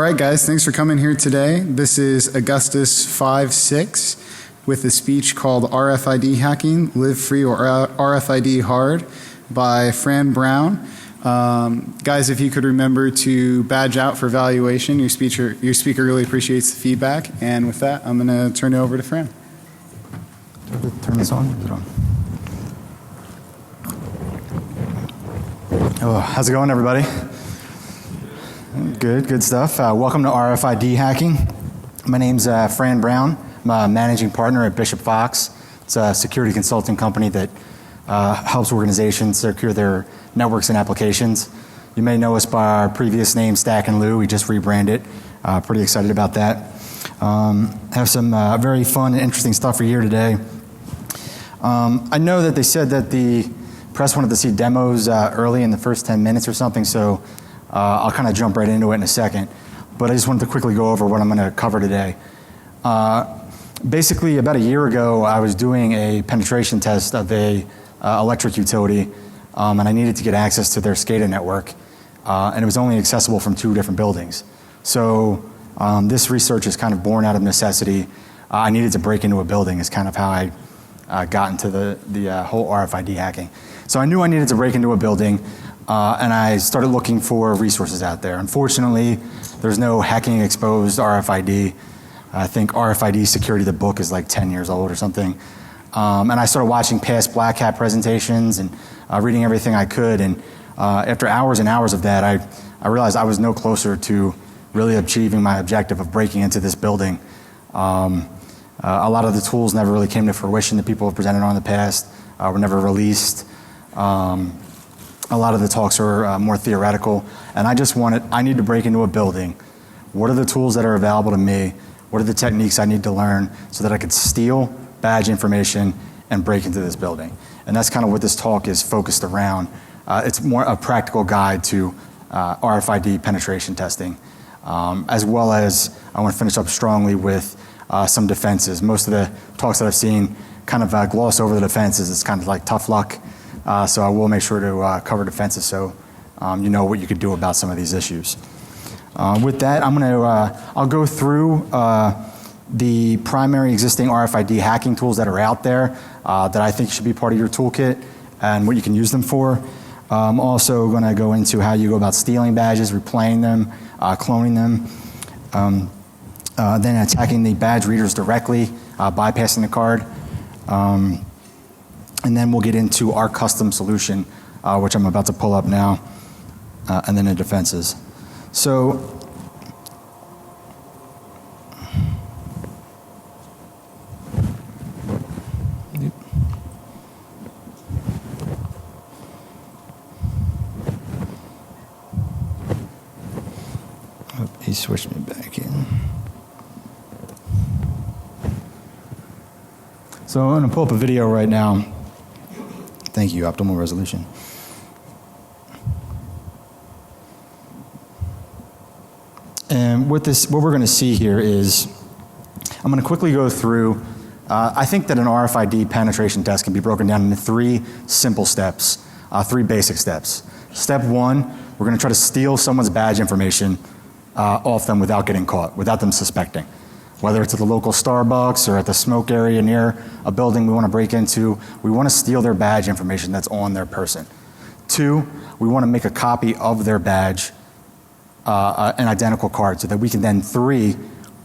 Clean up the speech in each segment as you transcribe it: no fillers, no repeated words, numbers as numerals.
right, guys, thanks for coming here today. This is Augustus 5-6 with a speech called RFID Hacking, Live Free or RFID Hard by Fran Brown. Guys, if you could remember to badge out for evaluation, your speaker really appreciates the feedback. And with that, I'm going to turn it over to Fran. Turn this on? Is it on? Oh, how's it going, everybody? Good stuff. Welcome to RFID Hacking. My name's Fran Brown. I'm a managing partner at Bishop Fox. It's a security consulting company that helps organizations secure their networks and applications. You may know us by our previous name, Stack and Lou. We just rebranded. Pretty excited about that. Have some very fun and interesting stuff for you here today. I know that they said that the press wanted to see demos early in the first 10 minutes or something, so I'll kind of jump right into it in a second. But I just wanted to quickly go over what I'm going to cover today. Basically, about a year ago, I was doing a penetration test of a electric utility, and I needed to get access to their SCADA network, and it was only accessible from 2 different buildings. So this research is kind of born out of necessity. I needed to break into a building is kind of how I got into the whole RFID hacking. So I knew I needed to break into a building, and I started looking for resources out there. Unfortunately, there's no hacking exposed RFID. I think RFID Security, the book, is like 10 years old or something. And I started watching past BlackHat presentations and reading everything I could. And after hours and hours of that, I realized I was no closer to really achieving my objective of breaking into this building. A lot of the tools never really came to fruition that people have presented on in the past, were never released. A lot of the talks are more theoretical, and I need to break into a building. What are the tools that are available to me? What are the techniques I need to learn so that I could steal badge information and break into this building? And that's kind of what this talk is focused around. It's more a practical guide to RFID penetration testing, as well as I want to finish up strongly with some defenses. Most of the talks that I've seen kind of gloss over the defenses. It's kind of like tough luck. So I will make sure to cover defenses so you know what you could do about some of these issues. With that, I'll go through the primary existing RFID hacking tools that are out there that I think should be part of your toolkit and what you can use them for. I'm also going to go into how you go about stealing badges, replaying them, cloning them, then attacking the badge readers directly, bypassing the card. And then we'll get into our custom solution, which I'm about to pull up now, and then the defenses. So, he switched me back in. So I'm going to pull up a video right now. Thank you, optimal resolution. And what we're going to see here is, I'm going to quickly go through, I think that an RFID penetration test can be broken down into 3 simple steps, 3 basic steps. Step 1, we're going to try to steal someone's badge information off them without getting caught, without them suspecting. Whether it's at the local Starbucks or at the smoke area near a building we want to break into, we want to steal their badge information that's on their person. 2, we want to make a copy of their badge, an identical card, so that we can then 3,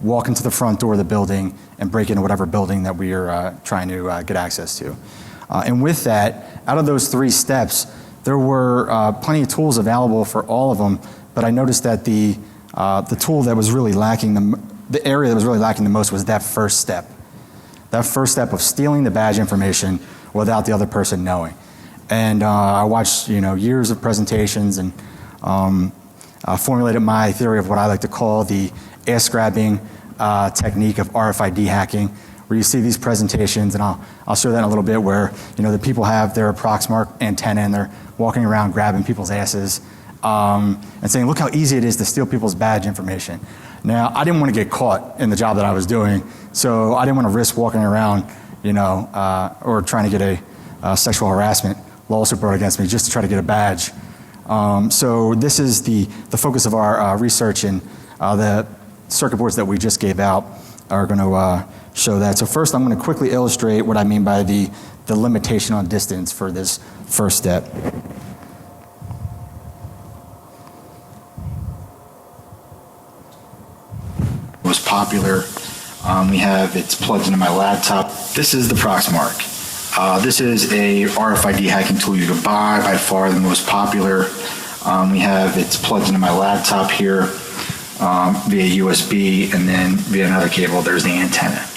walk into the front door of the building and break into whatever building that we are trying to get access to. And with that, out of those 3 steps, there were plenty of tools available for all of them, but I noticed that the tool that was really lacking, the area that was really lacking the most was that first step. That first step of stealing the badge information without the other person knowing. And I watched years of presentations and formulated my theory of what I like to call the ass grabbing technique of RFID hacking, where you see these presentations, and I'll show that in a little bit, where the people have their Proxmark antenna and they're walking around grabbing people's asses and saying, look how easy it is to steal people's badge information. Now, I didn't want to get caught in the job that I was doing, so I didn't want to risk walking around, or trying to get a sexual harassment lawsuit brought against me just to try to get a badge. So this is the focus of our research and The circuit boards that we just gave out are going to show that. So first I'm going to quickly illustrate what I mean by the limitation on distance for this first step. Most popular, we have, it's plugged into my laptop. This is the Proxmark. This is a RFID hacking tool you can buy, by far the most popular. We have, it's plugged into my laptop here via USB, and then via another cable there's the antenna.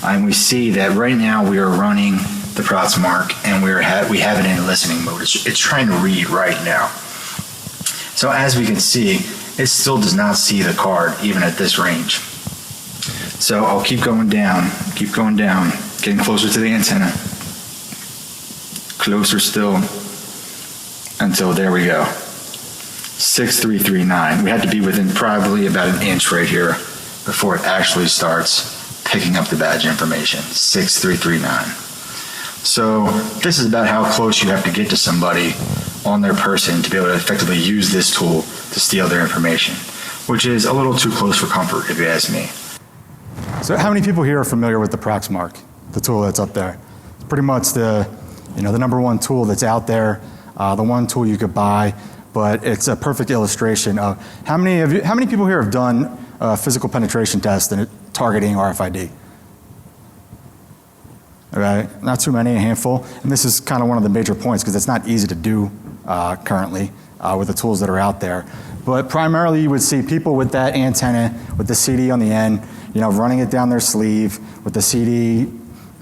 And we see that right now we are running the Proxmark, and we have it in listening mode. It's trying to read right now. So as we can see, it still does not see the card even at this range. So I'll keep going down, getting closer to the antenna. Closer still, until there we go. 6339. We had to be within probably about an inch right here before it actually starts picking up the badge information. 6339. So this is about how close you have to get to somebody on their person to be able to effectively use this tool to steal their information, which is a little too close for comfort, if you ask me. So how many people here are familiar with the Proxmark, the tool that's up there? It's pretty much the number one tool that's out there, the one tool you could buy, but it's a perfect illustration of how many people here have done a physical penetration test and targeting RFID? All right, not too many, a handful. And this is kind of one of the major points because it's not easy to do currently with the tools that are out there. But primarily you would see people with that antenna, with the CD on the end, running it down their sleeve with the CD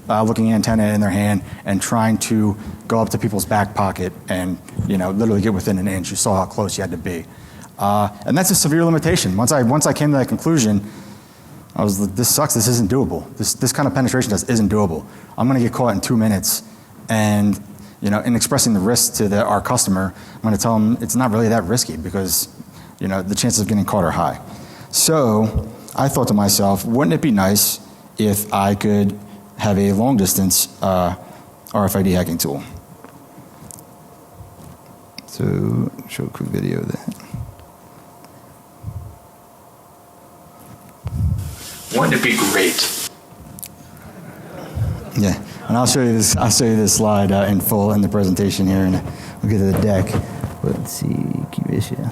looking antenna in their hand and trying to go up to people's back pocket and literally get within an inch. You saw how close you had to be. And that's a severe limitation. Once I came to that conclusion, I was like, this sucks, this isn't doable. This kind of penetration test isn't doable. I'm gonna get caught in 2 minutes, and in expressing the risk to our customer, I'm gonna tell them it's not really that risky because the chances of getting caught are high. So I thought to myself, wouldn't it be nice if I could have a long distance RFID hacking tool? So show a quick video of that. Wouldn't it be great? Yeah, and I'll show you this. I'll show you this slide in full in the presentation here, and we'll get to the deck. Let's see, keep it here.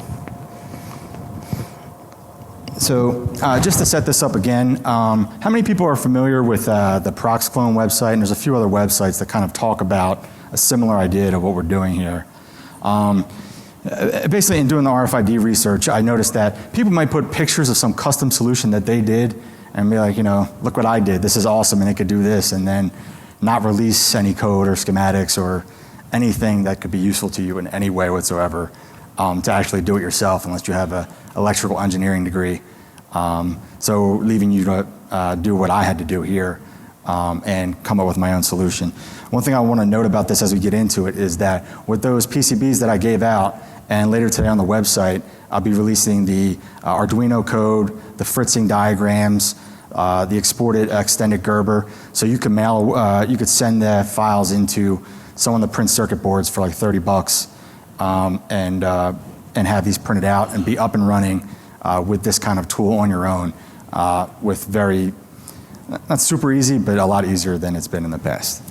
So just to set this up again, how many people are familiar with the ProxClone website? And there's a few other websites that kind of talk about a similar idea to what we're doing here. Basically, in doing the RFID research, I noticed that people might put pictures of some custom solution that they did and be like, look what I did. This is awesome, and it could do this, and then not release any code or schematics or anything that could be useful to you in any way whatsoever to actually do it yourself unless you have an electrical engineering degree. So leaving you to do what I had to do here and come up with my own solution. One thing I want to note about this as we get into it is that with those PCBs that I gave out, and later today on the website, I'll be releasing the Arduino code, the fritzing diagrams, the exported extended Gerber. So you can you could send the files into someone that prints circuit boards for like $30 and have these printed out and be up and running with this kind of tool on your own with very, not super easy, but a lot easier than it's been in the past.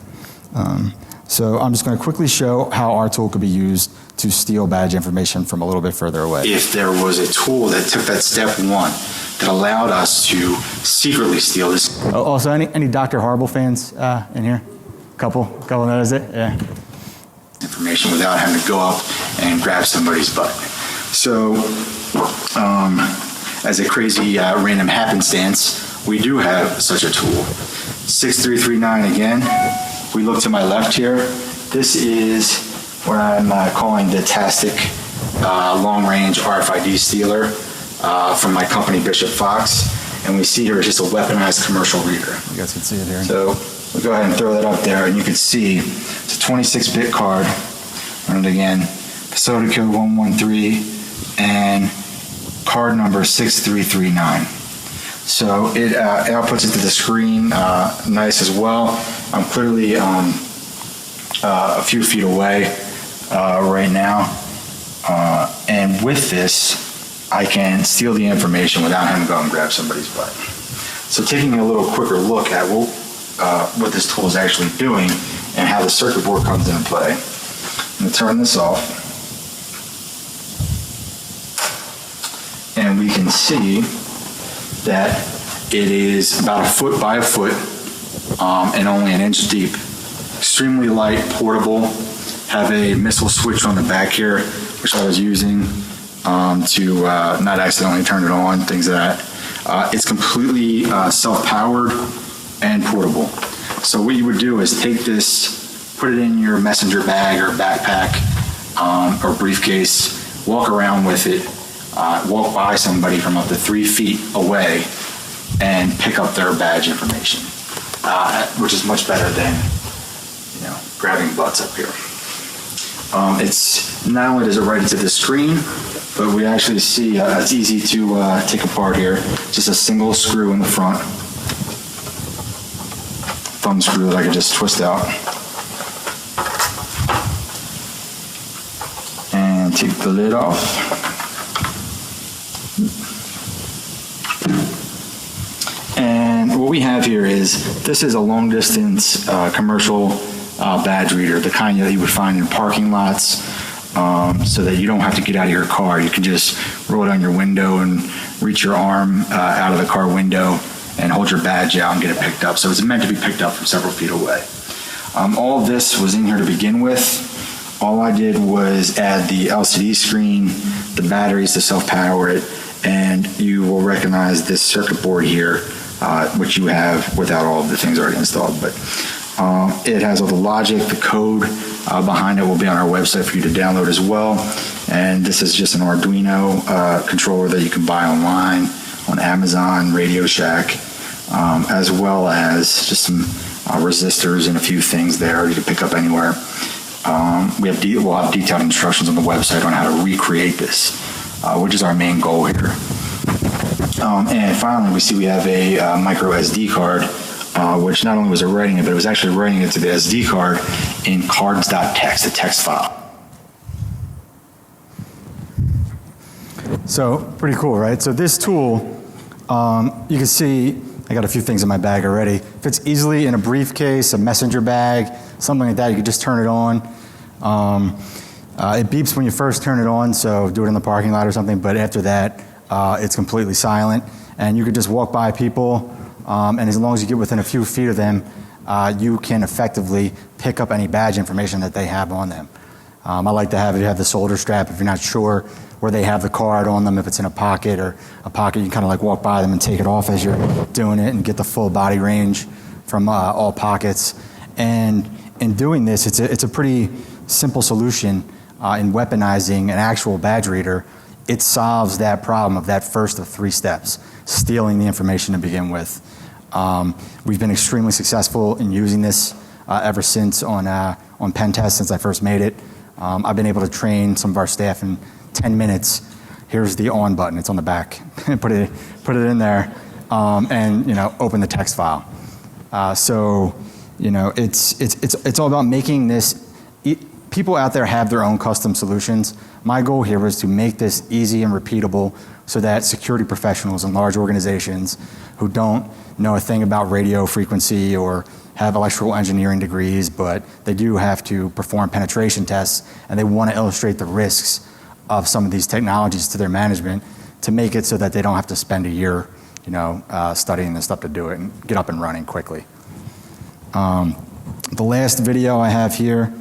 So I'm just going to quickly show how our tool could be used to steal badge information from a little bit further away. If there was a tool that took that step one that allowed us to secretly steal this. Oh, also, any Dr. Horrible fans in here? Couple knows it? Yeah. Information without having to go up and grab somebody's butt. So, as a crazy random happenstance, we do have such a tool. 6339 again. We look to my left here. This is what I'm calling the Tastic long-range RFID stealer from my company Bishop Fox. And we see here just a weaponized commercial reader. You guys can see it here. So we'll go ahead and throw that up there, and you can see it's a 26-bit card. Run it again. Soda code 113 and card number 6339. So it outputs it to the screen nice as well. I'm clearly a few feet away right now. And with this, I can steal the information without having to go and grab somebody's butt. So taking a little quicker look at what this tool is actually doing and how the circuit board comes into play. I'm going to turn this off. And we can see that it is about 1 foot by 1 foot and only 1 inch deep. Extremely light, portable. Have a missile switch on the back here, which I was using to not accidentally turn it on, things of that. It's completely self-powered and portable. So what you would do is take this, put it in your messenger bag or backpack or briefcase, walk around with it, walk by somebody from up to 3 feet away and pick up their badge information, which is much better than grabbing butts up here. It's not only does it write into the screen, but we actually see it's easy to take apart here. Just a single screw in the front, thumb screw that I can just twist out and take the lid off. And what we have here is, this is a long distance commercial badge reader, the kind that you would find in parking lots, so that you don't have to get out of your car. You can just roll it on your window and reach your arm out of the car window and hold your badge out and get it picked up. So it's meant to be picked up from several feet away. All of this was in here to begin with. All I did was add the LCD screen, the batteries to self-power it, and you will recognize this circuit board here, which you have without all of the things already installed. But it has all the logic, the code behind it will be on our website for you to download as well. And this is just an Arduino controller that you can buy online on Amazon, Radio Shack, as well as just some resistors and a few things there you can pick up anywhere. We'll have detailed instructions on the website on how to recreate this, which is our main goal here. And finally, we have a micro SD card, which not only was it writing it, but it was actually writing it to the SD card in cards.txt, a text file. So pretty cool, right? So this tool, you can see I got a few things in my bag already. Fits easily in a briefcase, a messenger bag, something like that. You can just turn it on. It beeps when you first turn it on, so do it in the parking lot or something, but after that, it's completely silent. And you could just walk by people, and as long as you get within a few feet of them, you can effectively pick up any badge information that they have on them. I like to have the shoulder strap if you're not sure where they have the card on them, if it's in a pocket, you can kind of like walk by them and take it off as you're doing it and get the full body range from all pockets. And in doing this, it's a pretty simple solution in weaponizing an actual badge reader. It solves that problem of that first of 3 steps, stealing the information to begin with. We've been extremely successful in using this ever since on pen test since I first made it. I've been able to train some of our staff in 10 minutes. Here's the on button. It's on the back. put it in there, and open the text file. So it's all about making this. People out there have their own custom solutions. My goal here was to make this easy and repeatable so that security professionals in large organizations who don't know a thing about radio frequency or have electrical engineering degrees, but they do have to perform penetration tests and they want to illustrate the risks of some of these technologies to their management, to make it so that they don't have to spend a year studying this stuff to do it and get up and running quickly. The last video I have here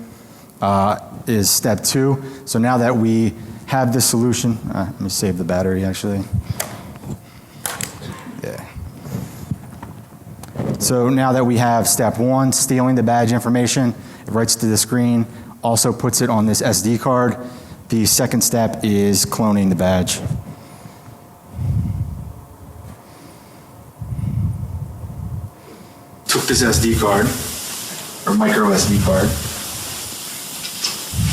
is step 2. So now that we have this solution, let me save the battery actually. Yeah. So now that we have step 1, stealing the badge information, it writes to the screen, also puts it on this SD card. The second step is cloning the badge. Took this SD card, or micro SD card.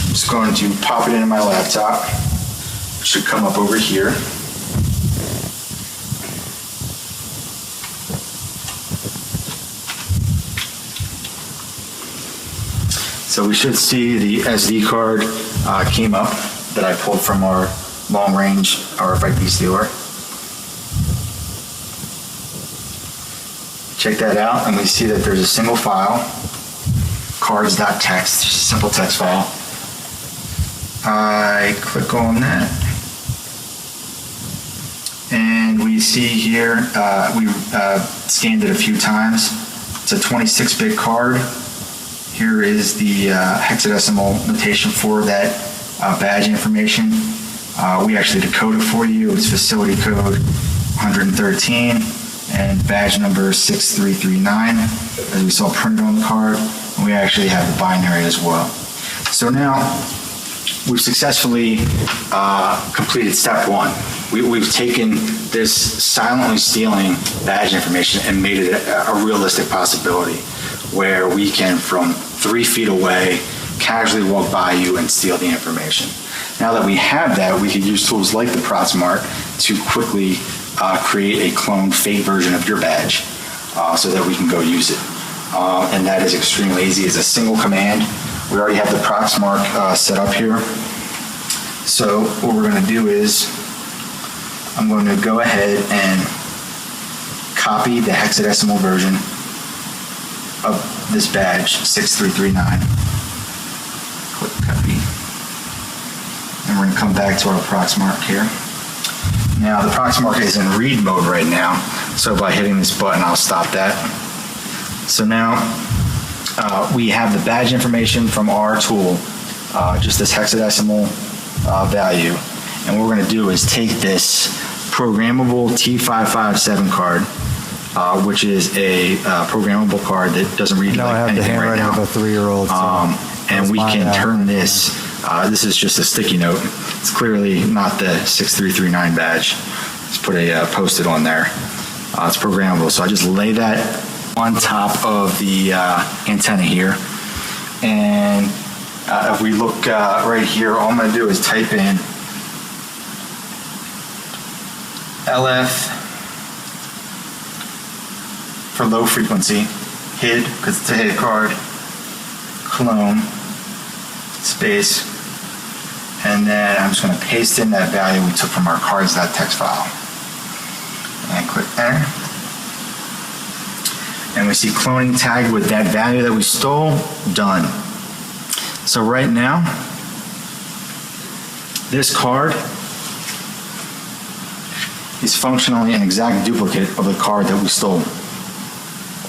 I'm just going to pop it into my laptop. It should come up over here. So we should see the SD card came up that I pulled from our long-range RFID stealer. Check that out, and we see that there's a single file, cards.txt, just a simple text file. I click on that, and we see here, we scanned it a few times. It's a 26-bit card. Here is the hexadecimal notation for that badge information. We actually decode it for you. It's facility code 113 and badge number 6339, as we saw printed on the card. And we actually have the binary as well. So now we've successfully completed step one. We've taken this silently stealing badge information and made it a realistic possibility where we can, from 3 feet away, casually walk by you and steal the information. Now that we have that, we can use tools like the Proxmark to quickly create a cloned fake version of your badge so that we can go use it. And that is extremely easy. It's a single command. We already have the Proxmark set up here. So what we're going to do is I'm going to go ahead and copy the hexadecimal version of this badge, 6339. Click copy. And we're going to come back to our Proxmark here. Now the Proxmark is in read mode right now, so by hitting this button I'll stop that. So now we have the badge information from our tool, just this hexadecimal value. And what we're going to do is take this programmable T557 card, which is a programmable card that doesn't read like anything right now. I have the handwriting of a 3-year-old. And we can turn this, this is just a sticky note. It's clearly not the 6339 badge. Let's put a post-it on there. It's programmable. So I just lay that on top of the antenna here. And if we look right here, all I'm going to do is type in LF for low frequency, HID, because it's a HID card, clone, space, and then I'm just going to paste in that value we took from our cards.txt file. And click enter. And we see cloning tagged with that value that we stole, done. So right now, this card is functionally an exact duplicate of the card that we stole,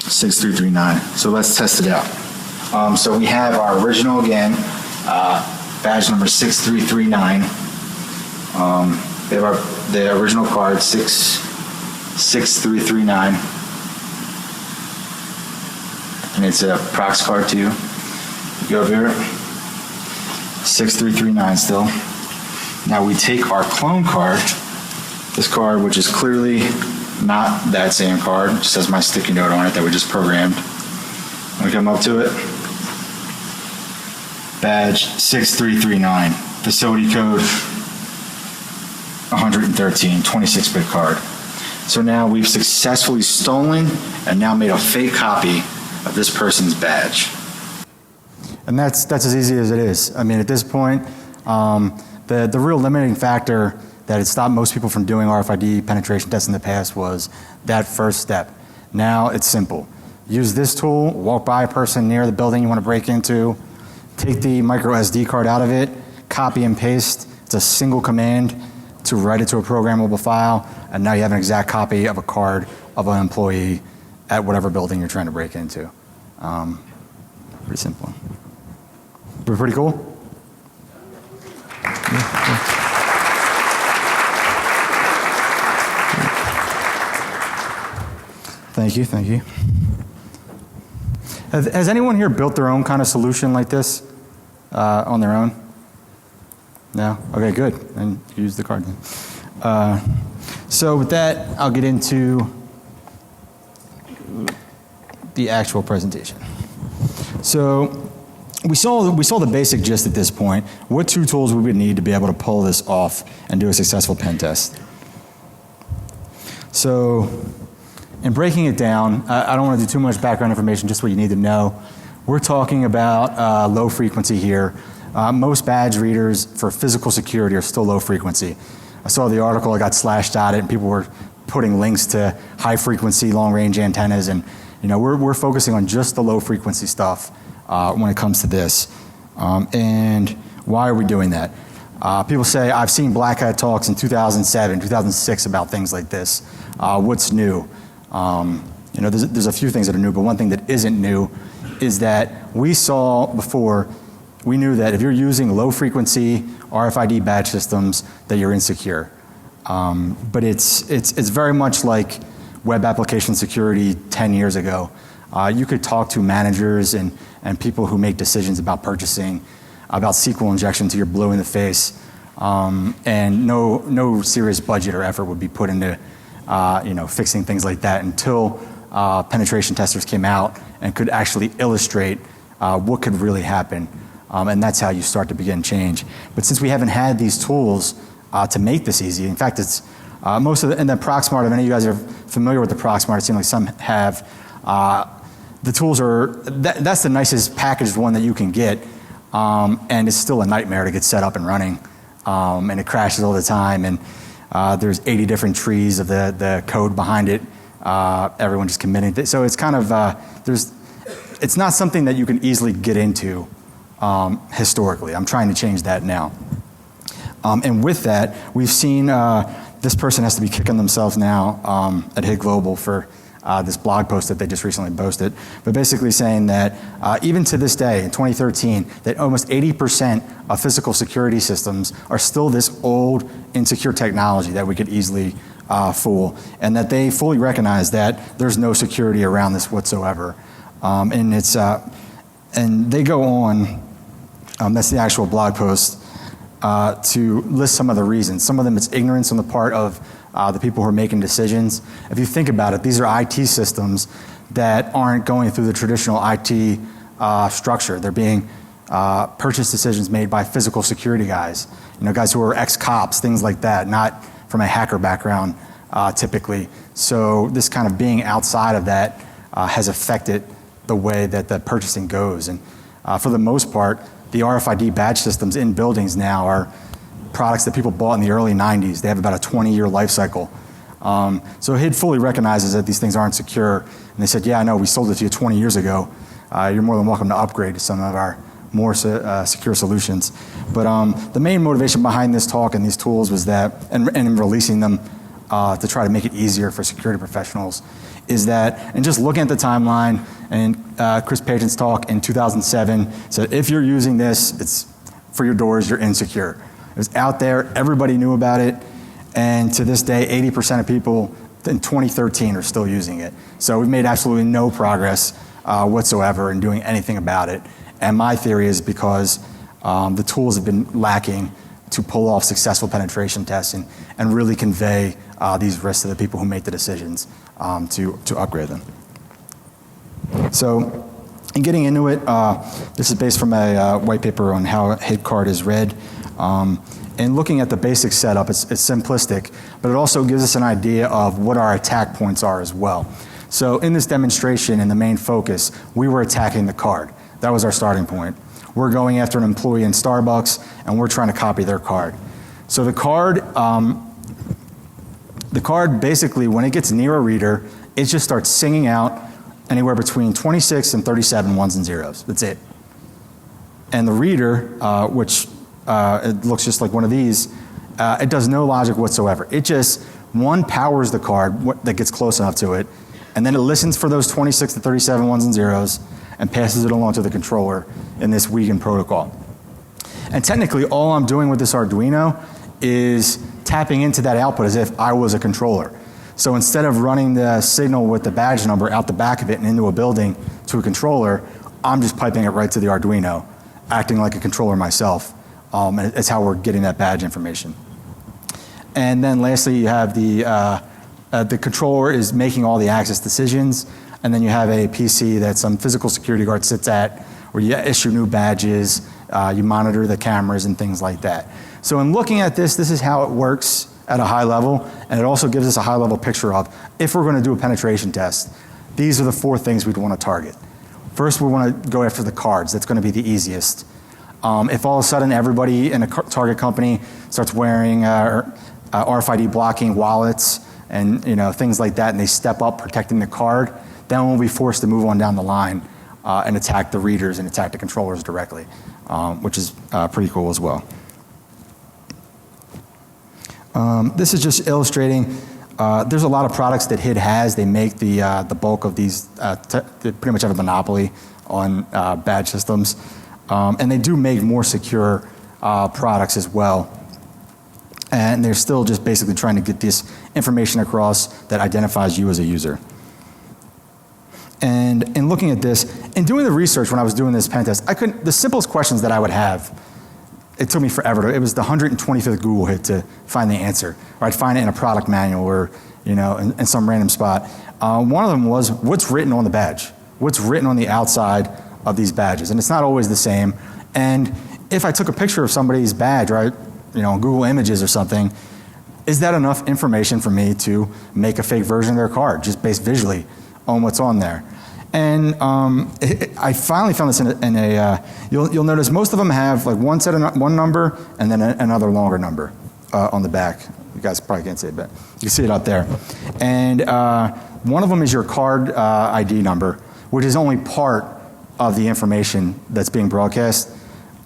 6339. So let's test it out. So we have our original again, badge number 6339. We have the original card, 6339. And it's a Prox card too. Go over here, 6339 still. Now we take our clone card, this card, which is clearly not that same card, just has my sticky note on it that we just programmed. And we come up to it, badge 6339, facility code 113, 26-bit card. So now we've successfully stolen and now made a fake copy of this person's badge. And that's as easy as it is. I mean, at this point, the real limiting factor that had stopped most people from doing RFID penetration tests in the past was that first step. Now it's simple. Use this tool, walk by a person near the building you want to break into, take the micro SD card out of it, copy and paste. It's a single command to write it to a programmable file, and now you have an exact copy of a card of an employee at whatever building you're trying to break into. Pretty simple. Pretty cool? Yeah. Thank you, thank you. Has anyone here built their own kind of solution like this on their own? No? Okay, good. And use the card then. So with that, I'll get into the actual presentation. So we saw the basic gist at this point, what 2 tools we would need to be able to pull this off and do a successful pen test. So in breaking it down, I don't want to do too much background information, just what you need to know. We're talking about low frequency here. Most badge readers for physical security are still low frequency. I saw the article, I got slashed at it, and people were putting links to high frequency, long range antennas, and we're focusing on just the low frequency stuff when it comes to this. And why are we doing that? People say, I've seen BlackHat talks in 2007, 2006 about things like this. What's new? There's a few things that are new, but one thing that isn't new is that we saw before, we knew that if you're using low frequency RFID badge systems, that you're insecure. But it's very much like web application security 10 years ago. You could talk to managers and people who make decisions about purchasing, about SQL injection till you're blue in the face, and no serious budget or effort would be put into fixing things like that until penetration testers came out and could actually illustrate what could really happen. And that's how you start to begin change. But since we haven't had these tools to make this easy, in fact, it's most of in the Proxmart, if any of you guys are familiar with the Proxmart, it seems like some have, the tools are, that's the nicest packaged one that you can get, and it's still a nightmare to get set up and running, and it crashes all the time, and there's 80 different trees of the code behind it, everyone just committing. So it's kind of, it's not something that you can easily get into historically. I'm trying to change that now. And with that, we've seen this person has to be kicking themselves now at Hit Global for this blog post that they just recently posted, but basically saying that even to this day, in 2013, that almost 80% of physical security systems are still this old, insecure technology that we could easily fool, and that they fully recognize that there's no security around this whatsoever. And it's and they go on, that's the actual blog post, to list some of the reasons. Some of them it's ignorance on the part of the people who are making decisions. If you think about it, these are IT systems that aren't going through the traditional IT structure. They're being purchase decisions made by physical security guys, guys who are ex-cops, things like that, not from a hacker background typically. So this kind of being outside of that has affected the way that the purchasing goes. And for the most part, the RFID badge systems in buildings now are products that people bought in the early 90s. They have about a 20-year life cycle. So HID fully recognizes that these things aren't secure. And they said, yeah, I know, we sold it to you 20 years ago. You're more than welcome to upgrade to some of our more secure solutions. But the main motivation behind this talk and these tools was that, and releasing them to try to make it easier for security professionals, is that, and just looking at the timeline, and Chris Pageant's talk in 2007 said, if you're using this, it's for your doors, you're insecure. It was out there, everybody knew about it, and to this day, 80% of people in 2013 are still using it. So we've made absolutely no progress whatsoever in doing anything about it. And my theory is because the tools have been lacking to pull off successful penetration tests and really convey these risks to the people who make the decisions to upgrade them. So in getting into it, this is based from a white paper on how a HID card is read. And looking at the basic setup, it's simplistic, but it also gives us an idea of what our attack points are as well. So in this demonstration, in the main focus, we were attacking the card. That was our starting point. We're going after an employee in Starbucks, and we're trying to copy their card. So the card basically, when it gets near a reader, it just starts singing out anywhere between 26 and 37 ones and zeros. That's it. And the reader, which it looks just like one of these, it does no logic whatsoever. It just, one, powers the card that gets close enough to it, and then it listens for those 26 to 37 ones and zeros and passes it along to the controller in this Wiegand protocol. And technically, all I'm doing with this Arduino is tapping into that output as if I was a controller. So instead of running the signal with the badge number out the back of it and into a building to a controller, I'm just piping it right to the Arduino, acting like a controller myself. And it's how we're getting that badge information. And then lastly, you have the controller is making all the access decisions, and then you have a PC that some physical security guard sits at, where you issue new badges, you monitor the cameras and things like that. So in looking at this, this is how it works at a high level, and it also gives us a high level picture of, if we're going to do a penetration test, these are the 4 things we'd want to target. First, we want to go after the cards. That's going to be the easiest. If all of a sudden everybody in a target company starts wearing RFID blocking wallets and things like that, and they step up protecting the card, then we'll be forced to move on down the line and attack the readers and attack the controllers directly, which is pretty cool as well. This is just illustrating, there's a lot of products that HID has. They make the bulk of these, they pretty much have a monopoly on badge systems. And they do make more secure products as well. And they're still just basically trying to get this information across that identifies you as a user. And in looking at this, in doing the research when I was doing this pen test, the simplest questions that I would have, it took me forever. It was the 125th Google hit to find the answer. Or I'd find it in a product manual or, in some random spot. One of them was, what's written on the badge? What's written on the outside of these badges? And it's not always the same. And if I took a picture of somebody's badge, right, on Google Images or something, is that enough information for me to make a fake version of their card, just based visually on what's on there? And I finally found this in a you'll notice most of them have like one number and then another longer number on the back. You guys probably can't see it, but you can see it up there. And one of them is your card ID number, which is only part of the information that's being broadcast.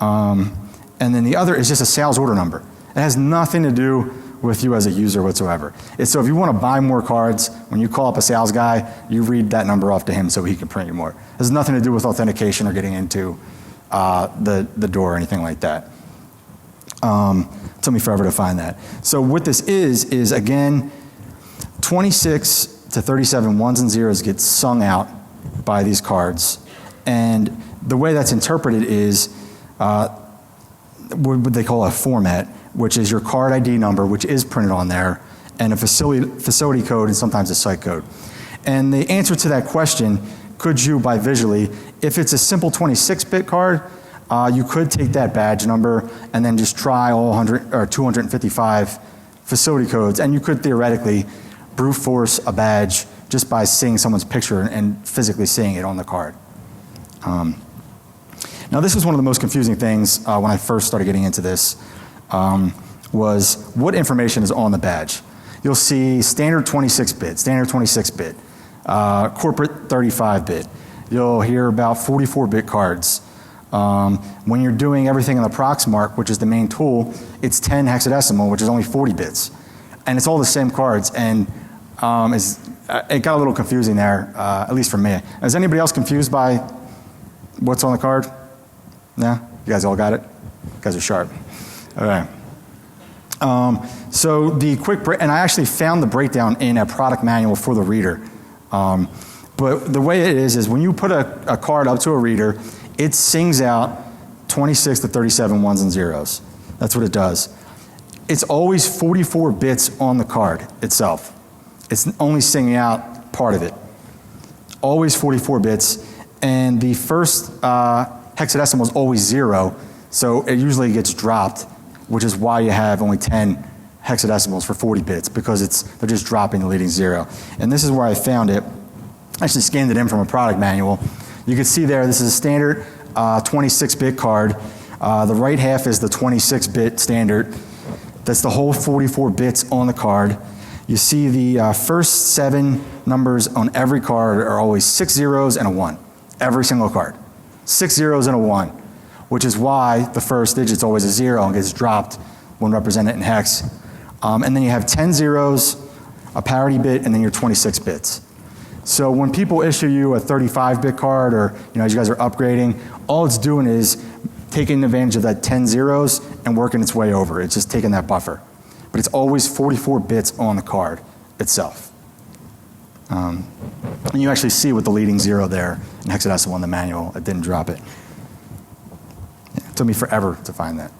And then the other is just a sales order number. It has nothing to do with you as a user whatsoever. So if you want to buy more cards, when you call up a sales guy, you read that number off to him so he can print you more. It has nothing to do with authentication or getting into the door or anything like that. It took me forever to find that. So what this is again, 26 to 37 ones and zeros get sung out by these cards. And the way that's interpreted is what they call a format, which is your card ID number, which is printed on there, and a facility code and sometimes a site code. And the answer to that question, could you buy visually, if it's a simple 26-bit card, you could take that badge number and then just try all 100 or 255 facility codes, and you could theoretically brute force a badge just by seeing someone's picture and physically seeing it on the card. Now this was one of the most confusing things when I first started getting into this, was what information is on the badge. You'll see standard 26-bit, standard 26-bit, corporate 35-bit. You'll hear about 44-bit cards. When you're doing everything in the Proxmark, which is the main tool, it's 10 hexadecimal, which is only 40 bits. And it's all the same cards, and it got a little confusing there, at least for me. Is anybody else confused by what's on the card? Yeah? You guys all got it? You guys are sharp. All right. So the quick break, and I actually found the breakdown in a product manual for the reader. But the way it is when you put a card up to a reader, it sings out 26 to 37 ones and zeros. That's what it does. It's always 44 bits on the card itself. It's only singing out part of it. Always 44 bits. And the first hexadecimal is always 0, so it usually gets dropped, which is why you have only 10 hexadecimals for 40 bits, because they're just dropping the leading 0. And this is where I found it. I actually scanned it in from a product manual. You can see there, this is a standard 26-bit card. The right half is the 26-bit standard. That's the whole 44 bits on the card. You see the first 7 numbers on every card are always 6 zeros and a 1. Every single card. 6 zeros and a 1, which is why the first digit's always a 0 and gets dropped when represented in hex. And then you have 10 zeros, a parity bit, and then your 26 bits. So when people issue you a 35-bit card, or as you guys are upgrading, all it's doing is taking advantage of that 10 zeros and working its way over. It's just taking that buffer. But it's always 44 bits on the card itself. And you actually see with the leading 0 there in hexadecimal in the manual. It didn't drop it. Yeah, it took me forever to find that.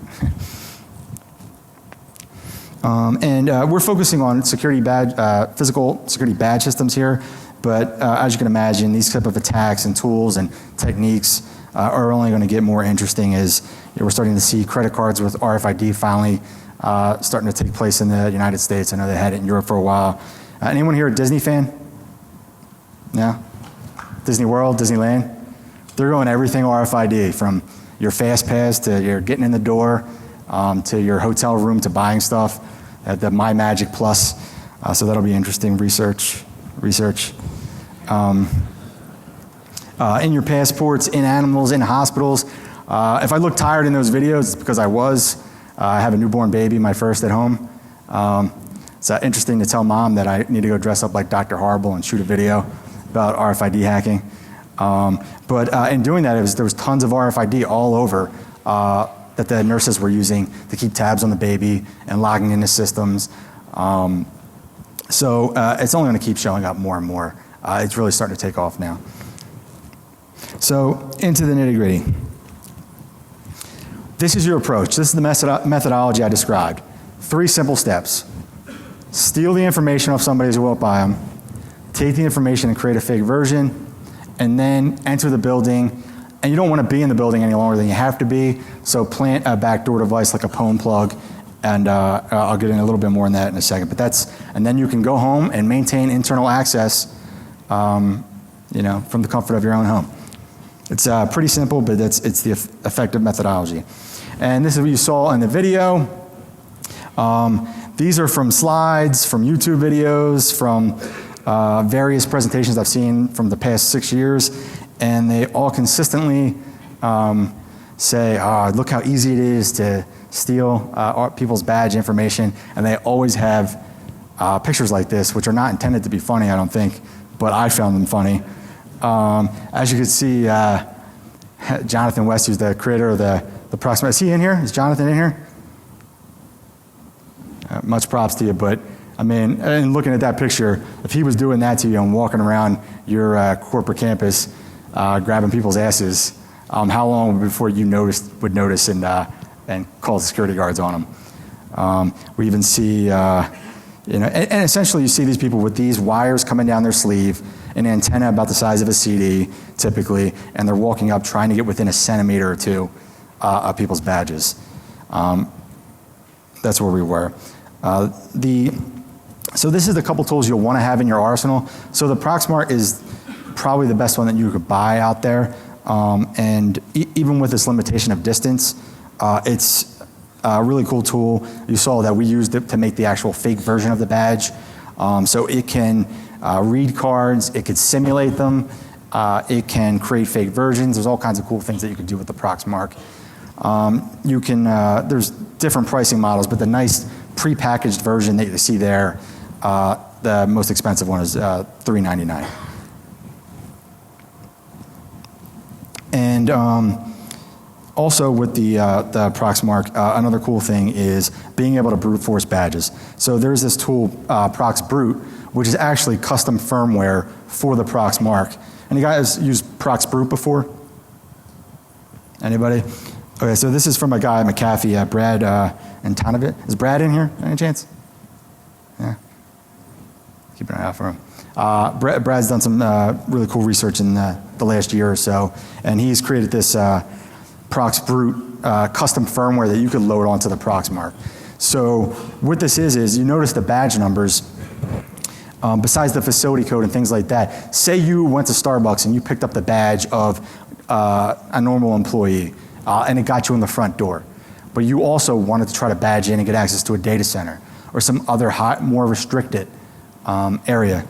We're focusing on security badge, physical security badge systems here. But as you can imagine, these type of attacks and tools and techniques are only going to get more interesting as we're starting to see credit cards with RFID finally starting to take place in the United States. I know they had it in Europe for a while. Anyone here a Disney fan? Yeah? Disney World, Disneyland? They're going everything RFID, from your fast pass to your getting in the door, to your hotel room to buying stuff. at the My Magic Plus. So that'll be interesting research. In your passports, in animals, in hospitals. If I look tired in those videos, it's because I was. I have a newborn baby, my first at home. It's interesting to tell mom that I need to go dress up like Dr. Horrible and shoot a video about RFID hacking. But in doing that, there was tons of RFID all over that the nurses were using to keep tabs on the baby and logging into systems. So it's only going to keep showing up more and more. It's really starting to take off now. So into the nitty-gritty. This is your approach. This is the methodology I described. 3 simple steps. Steal the information off somebody who won't buy them. Take the information and create a fake version. And then enter the building. And you don't want to be in the building any longer than you have to be. So plant a backdoor device like a phone plug. And I'll get in a little bit more on that in a second. But and then you can go home and maintain internal access, from the comfort of your own home. It's pretty simple, but it's the effective methodology. And this is what you saw in the video. These are from slides, from YouTube videos, from various presentations I've seen from the past 6 years, and they all consistently say, look how easy it is to steal people's badge information, and they always have pictures like this, which are not intended to be funny, I don't think, but I found them funny. As you can see, Jonathan West, who's the creator of the Proxmark, is he in here? Is Jonathan in here? Much props to you, but I mean, and looking at that picture, if he was doing that to you and walking around your corporate campus, grabbing people's asses, how long before you would notice and call the security guards on them? We even see, and essentially you see these people with these wires coming down their sleeve, an antenna about the size of a CD, typically, and they're walking up trying to get within a centimeter or two of people's badges. That's where we were. So this is the couple tools you'll want to have in your arsenal. So the Proxmark is probably the best one that you could buy out there. And even with this limitation of distance, it's a really cool tool. You saw that we used it to make the actual fake version of the badge. So it can read cards, it could simulate them, it can create fake versions. There's all kinds of cool things that you can do with the Proxmark. You can, there's different pricing models, but the nice prepackaged version that you see there, the most expensive one is $399. And also with the Proxmark, another cool thing is being able to brute force badges. So there's this tool, Prox Brute, which is actually custom firmware for the Proxmark. Any guys used Prox Brute before? Anybody? Okay, so this is from a guy at McAfee, Brad Antonovich. Is Brad in here, any chance? Yeah. Keep an eye out for him. Brad's done some really cool research in the last year or so, and he's created this Prox Brute custom firmware that you could load onto the Proxmark. So what this is you notice the badge numbers, besides the facility code and things like that. Say you went to Starbucks and you picked up the badge of a normal employee, and it got you in the front door. But you also wanted to try to badge in and get access to a data center or some other more restricted area.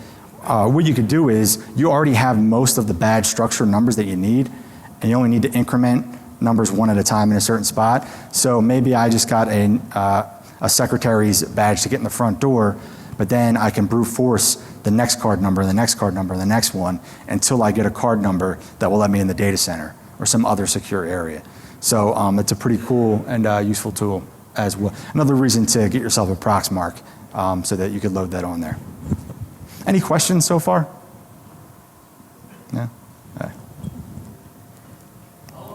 What you could do is you already have most of the badge structure numbers that you need, and you only need to increment numbers one at a time in a certain spot. So maybe I just got a secretary's badge to get in the front door, but then I can brute force the next card number, the next card number, the next one, until I get a card number that will let me in the data center or some other secure area. So it's a pretty cool and useful tool as well. Another reason to get yourself a Proxmark so that you could load that on there. Any questions so far? Yeah? All right.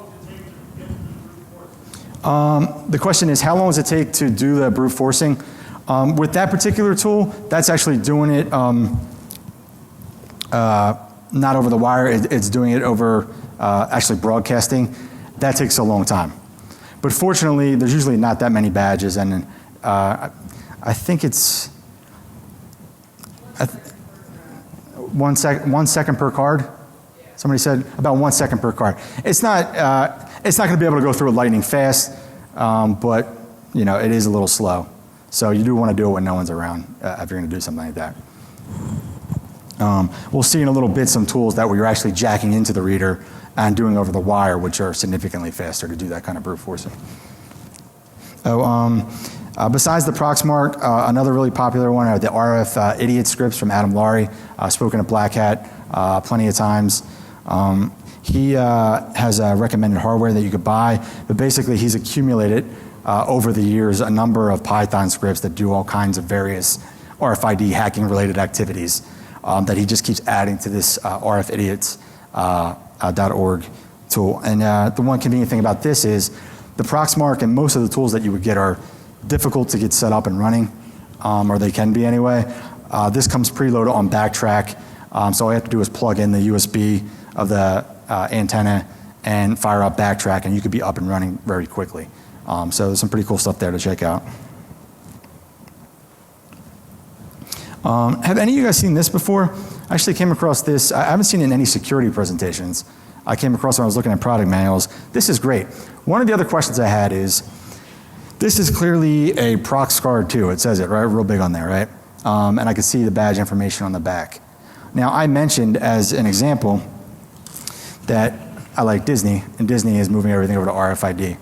How long does it take to get to the brute force? The question is, how long does it take to do the brute forcing? With that particular tool, that's actually doing it not over the wire, it's doing it over actually broadcasting. That takes a long time. But fortunately, there's usually not that many badges, and I think it's 1 second per card. Somebody said about 1 second per card. It's not going to be able to go through it lightning fast, but it is a little slow. So you do want to do it when no one's around if you're going to do something like that. We'll see in a little bit some tools that where you're actually jacking into the reader and doing over the wire, which are significantly faster to do that kind of brute forcing. Besides the Proxmark, another really popular one are the RFID scripts from Adam Laurie. Spoken at BlackHat plenty of times. He has recommended hardware that you could buy, but basically he's accumulated over the years a number of Python scripts that do all kinds of various RFID hacking related activities that he just keeps adding to this RFidiots.org tool. And the one convenient thing about this is the Proxmark and most of the tools that you would get are difficult to get set up and running, or they can be anyway. This comes preloaded on Backtrack, so all you have to do is plug in the USB of the antenna and fire up Backtrack, and you could be up and running very quickly. So there's some pretty cool stuff there to check out. Have any of you guys seen this before? I actually came across this. I haven't seen it in any security presentations. I came across it when I was looking at product manuals. This is great. One of the other questions I had is, this is clearly a Prox card too. It says it, right? Real big on there, right? And I can see the badge information on the back. Now, I mentioned as an example that I like Disney, and Disney is moving everything over to RFID.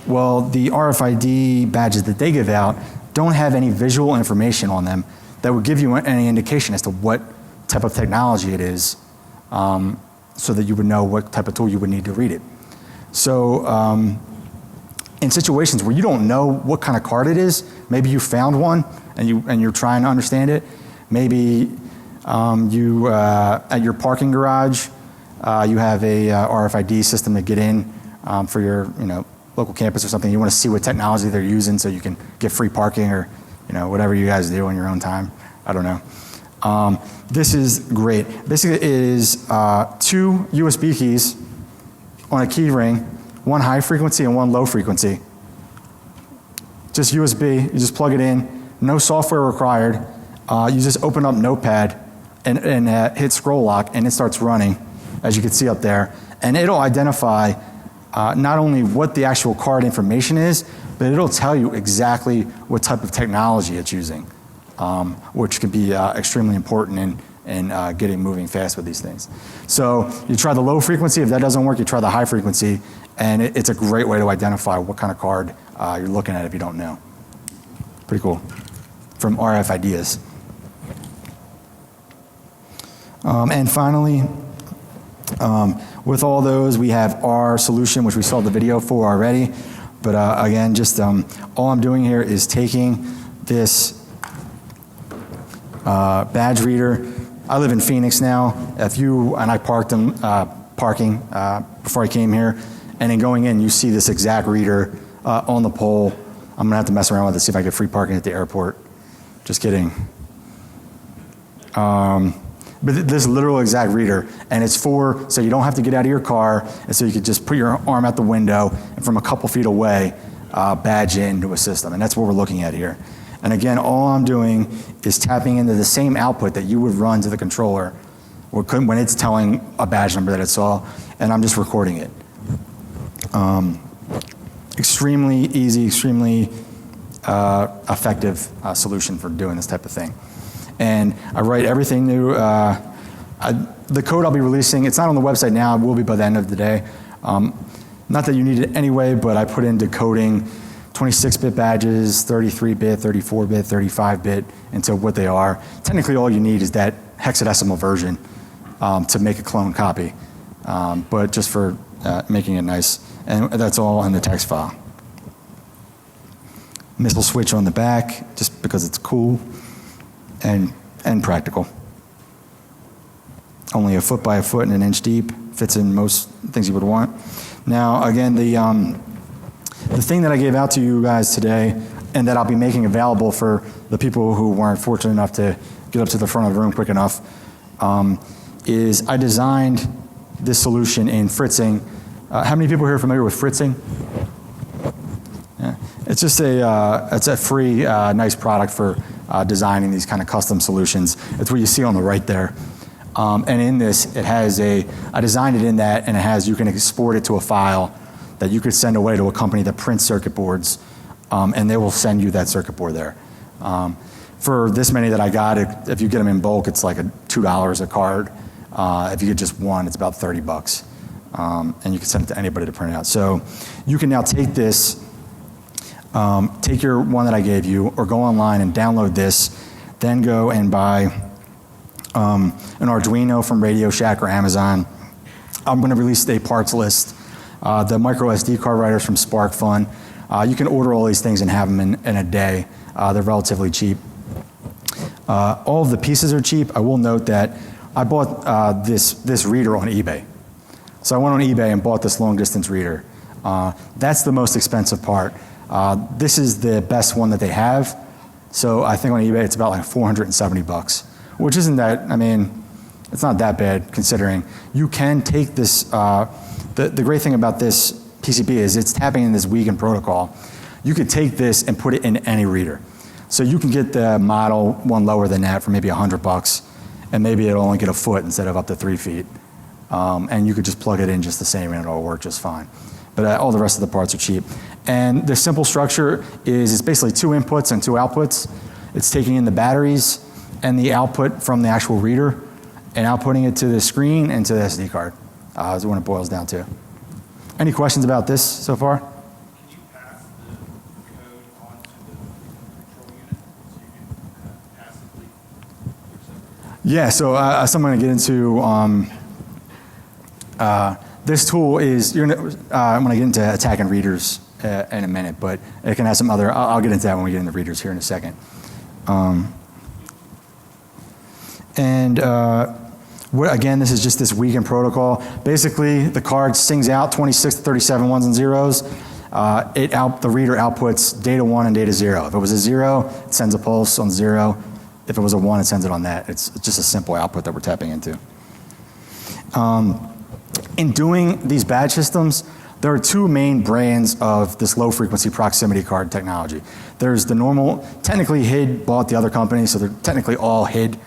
Well, the RFID badges that they give out don't have any visual information on them that would give you any indication as to what type of technology it is, so that you would know what type of tool you would need to read it. So in situations where you don't know what kind of card it is, maybe you found one and you're trying to understand it, maybe you at your parking garage you have a RFID system to get in for your local campus or something. You want to see what technology they're using so you can get free parking, or whatever you guys do on your own time. I don't know. This is great. Basically, it is 2 USB keys on a key ring, one high frequency and one low frequency. Just USB, you just plug it in, no software required. You just open up Notepad and hit scroll lock, and it starts running, as you can see up there. And it'll identify not only what the actual card information is, but it'll tell you exactly what type of technology it's using, which can be extremely important in getting moving fast with these things. So you try the low frequency. If that doesn't work, you try the high frequency, and it's a great way to identify what kind of card you're looking at if you don't know. Pretty cool. From RFIDs. And finally, with all those, we have our solution, which we saw the video for already. But again, just all I'm doing here is taking this badge reader. I live in Phoenix now. I parked in parking before I came here, and then going in, you see this exact reader on the pole. I'm gonna have to mess around with it, see if I get free parking at the airport. Just kidding. But this literal exact reader, and it's so you don't have to get out of your car, and so you could just put your arm out the window, and from a couple feet away, badge into a system, and that's what we're looking at here. And again, all I'm doing is tapping into the same output that you would run to the controller when it's telling a badge number that it saw, and I'm just recording it. Extremely easy, extremely effective solution for doing this type of thing. And I write everything new. The code I'll be releasing, it's not on the website now, it will be by the end of the day. Not that you need it anyway, but I put in decoding 26-bit badges, 33-bit, 34-bit, 35-bit, into what they are. Technically, all you need is that hexadecimal version to make a clone copy, but just for making it nice. And that's all in the text file. Missile switch on the back, just because it's cool and practical. Only 1 foot by 1 foot and 1 inch deep. Fits in most things you would want. Now, again, the thing that I gave out to you guys today, and that I'll be making available for the people who weren't fortunate enough to get up to the front of the room quick enough, is I designed this solution in fritzing. How many people here are familiar with fritzing? Yeah. It's just it's a free, nice product for designing these kind of custom solutions. It's what you see on the right there. And in this, it has I designed it in that, and you can export it to a file that you could send away to a company that prints circuit boards and they will send you that circuit board there. For this many that I got, if you get them in bulk, it's like $2 a card. If you get just one, it's about $30. And you can send it to anybody to print it out. So you can now take this, take your one that I gave you, or go online and download this, then go and buy an Arduino from Radio Shack or Amazon. I'm going to release a parts list. The micro SD card writers from SparkFun. You can order all these things and have them in a day. They're relatively cheap. All of the pieces are cheap. I will note that I bought this reader on eBay. So I went on eBay and bought this long distance reader. That's the most expensive part. This is the best one that they have. So I think on eBay it's about like $470, which isn't that, I mean, it's not that bad considering. You can take this, the great thing about this PCB is it's tapping in this Wiegand protocol. You could take this and put it in any reader. So you can get the model one lower than that for maybe $100, and maybe it'll only get a foot instead of up to 3 feet. And you could just plug it in just the same and it'll work just fine. But all the rest of the parts are cheap. And the simple structure is it's basically 2 inputs and 2 outputs. It's taking in the batteries and the output from the actual reader and outputting it to the screen and to the SD card. Is what it boils down to. Any questions about this so far? Can you pass the code onto the control unit so you can passively? Yeah, so I'm going to get into this tool is, I'm going to get into attacking readers in a minute, but it can have some other, I'll get into that when we get into readers here in a second. Again, this is just this Wiegand protocol. Basically, the card sings out 26 to 37 ones and zeros. The reader outputs data 1 and data 0. If it was a 0, it sends a pulse on 0. If it was a 1, it sends it on that. It's just a simple output that we're tapping into. In doing these badge systems, there are 2 main brands of this low-frequency proximity card technology. There's the normal, technically HID bought the other company, so they're technically all HID.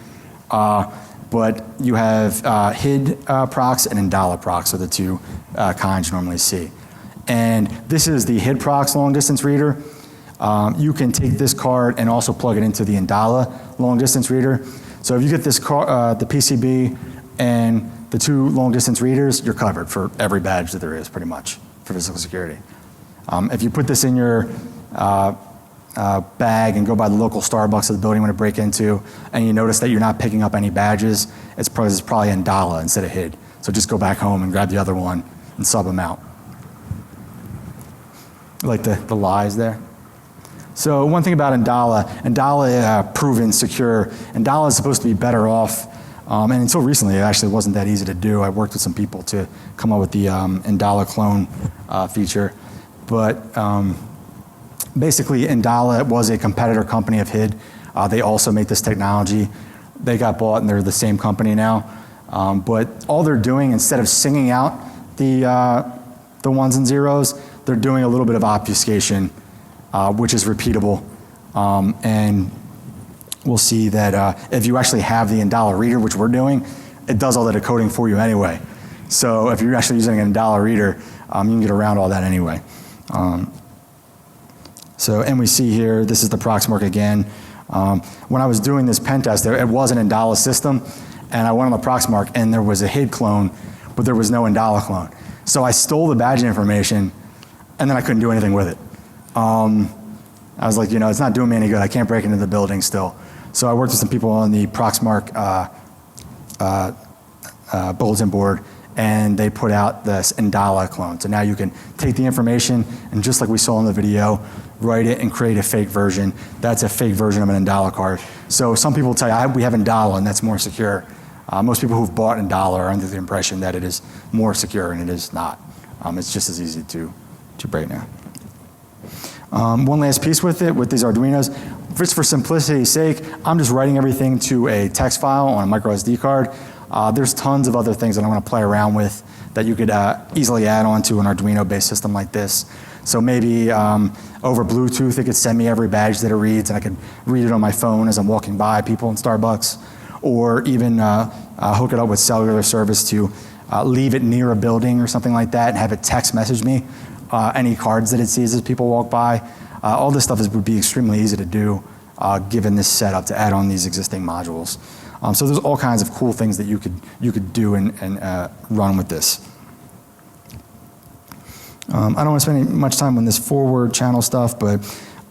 But you have HID procs and Indala procs are the 2 kinds you normally see. And this is the HID procs long-distance reader. You can take this card and also plug it into the Indala long-distance reader. So if you get this the PCB and the 2 long-distance readers, you're covered for every badge that there is, pretty much, for physical security. If you put this in your bag and go by the local Starbucks of the building you want to break into, and you notice that you're not picking up any badges, it's probably Indala instead of HID. So just go back home and grab the other one and sub them out. Like the lies there. So one thing about Indala proven secure. Indala is supposed to be better off. And until recently, it actually wasn't that easy to do. I worked with some people to come up with the Indala clone feature. But basically, Indala was a competitor company of HID. They also make this technology. They got bought, and they're the same company now. But all they're doing, instead of singing out the ones and zeros, they're doing a little bit of obfuscation, which is repeatable. And we'll see that if you actually have the Indala reader, which we're doing, it does all the decoding for you anyway. So if you're actually using an Indala reader, you can get around all that anyway. And we see here, this is the Proxmark again. When I was doing this pen test, it was an Indala system, and I went on the Proxmark, and there was a HID clone, but there was no Indala clone. So I stole the badge information, and then I couldn't do anything with it. I was like, it's not doing me any good. I can't break into the building still. So I worked with some people on the Proxmark bulletin board, and they put out this Indala clone. So now you can take the information, and just like we saw in the video, write it and create a fake version. That's a fake version of an Indala card. So some people tell you, we have Indala, and that's more secure. Most people who've bought Indala are under the impression that it is more secure, and it is not. It's just as easy to break now. One last piece with it, with these Arduinos, just for simplicity's sake, I'm just writing everything to a text file on a micro SD card. There's tons of other things that I want to play around with that you could easily add on to an Arduino-based system like this. So maybe over Bluetooth, it could send me every badge that it reads, and I could read it on my phone as I'm walking by people in Starbucks, or even hook it up with cellular service to leave it near a building or something like that and have it text message me any cards that it sees as people walk by. All this stuff would be extremely easy to do given this setup to add on these existing modules. So there's all kinds of cool things that you could do and run with this. I don't want to spend much time on this forward channel stuff, but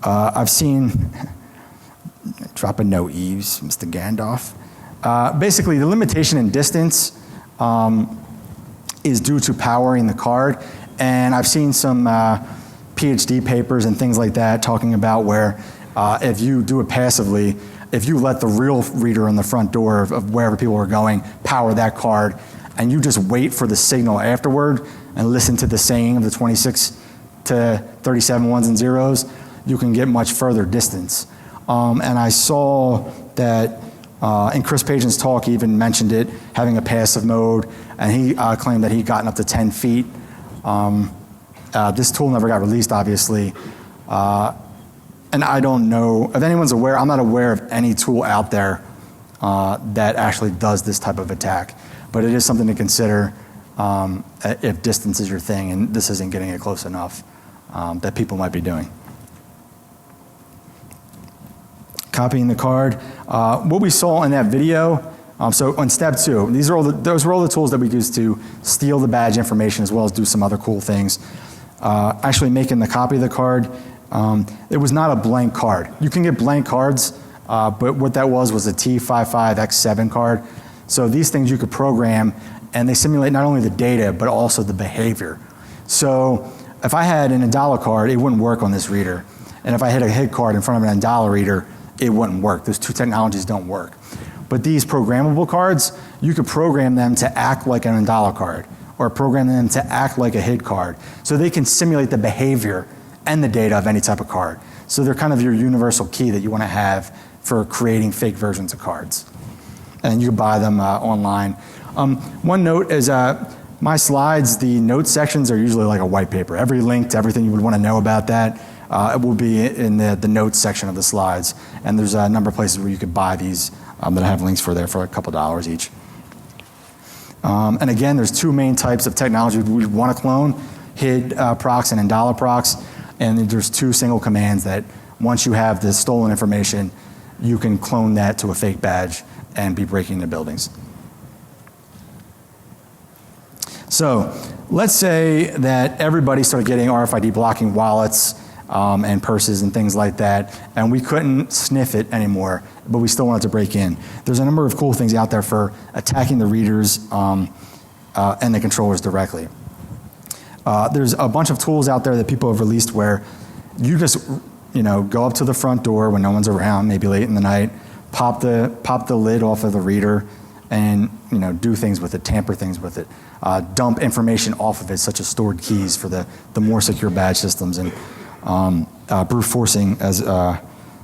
I've seen, drop a note, Eves, Mr. Gandalf. Basically, the limitation in distance is due to powering the card, and I've seen some PhD papers and things like that talking about where if you do it passively, if you let the real reader on the front door of wherever people are going power that card, and you just wait for the signal afterward and listen to the saying of the 26 to 37 ones and zeros, you can get much further distance. And I saw that, and Chris Page's talk even mentioned it, having a passive mode, and he claimed that he'd gotten up to 10 feet. This tool never got released, obviously. And I don't know, if anyone's aware, I'm not aware of any tool out there that actually does this type of attack. But it is something to consider if distance is your thing and this isn't getting it close enough that people might be doing. Copying the card. What we saw in that video, so on step 2, those were all the tools that we used to steal the badge information as well as do some other cool things. Actually making the copy of the card, it was not a blank card. You can get blank cards, but what that was a T55X7 card. So these things you could program, and they simulate not only the data, but also the behavior. So if I had an $1 card, it wouldn't work on this reader. And if I had a HID card in front of an $1 reader, it wouldn't work. Those two technologies don't work. But these programmable cards, you could program them to act like an $1 card, or program them to act like a HID card. So they can simulate the behavior and the data of any type of card. So they're kind of your universal key that you want to have for creating fake versions of cards. And you can buy them online. One note is my slides, the notes sections are usually like a white paper. Every link to everything you would want to know about that it will be in the notes section of the slides. And there's a number of places where you could buy these that I have links for there for a couple dollars each. And again, there's two main types of technology we want to clone, HID procs and $1 procs. And there's two single commands that once you have the stolen information, you can clone that to a fake badge and be breaking into buildings. So let's say that everybody started getting RFID blocking wallets and purses and things like that, and we couldn't sniff it anymore, but we still wanted to break in. There's a number of cool things out there for attacking the readers and the controllers directly. There's a bunch of tools out there that people have released where you just go up to the front door when no one's around, maybe late in the night, pop the lid off of the reader, and do things with it, tamper things with it, dump information off of it, such as stored keys for the more secure badge systems, and brute forcing, as